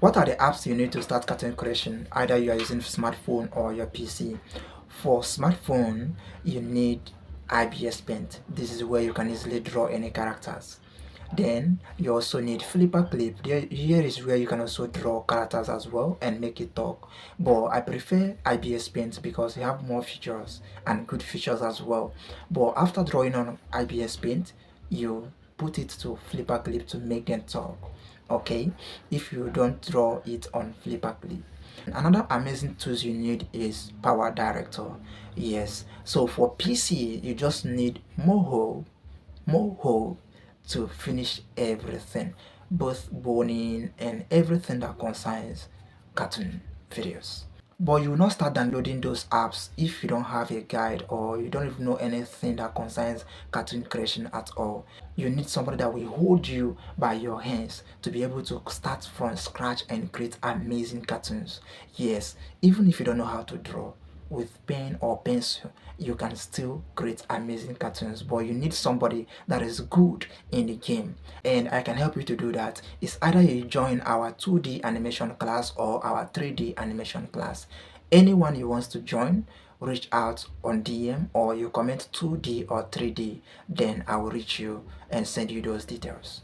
What are the apps you need to start cartoon creation? Either you are using smartphone or your PC. For smartphone, you need IBS Paint. This is where you can easily draw any characters. Then you also need Flipper Clip. Here is where you can also draw characters as well and make it talk. But I prefer IBS Paint because you have more features and good features as well. But after drawing on IBS Paint, you put it to Flipper Clip to make them talk. Okay, if you don't draw it on Flipper Clip. Another amazing tools you need is Power Director. Yes, so for PC you just need Moho to finish everything, both boning and everything that concerns cartoon videos. But you will not start downloading those apps if you don't have a guide or you don't even know anything that concerns cartoon creation at all. You need somebody that will hold you by your hands to be able to start from scratch and create amazing cartoons. Yes, even if you don't know how to draw, with pen or pencil you can still create amazing cartoons, but you need somebody that is good in the game, and I can help you to do that. It's either you join our 2D animation class or our 3D animation class. Anyone you wants to join, reach out on DM or you comment 2D or 3D, then I will reach you and send you those details.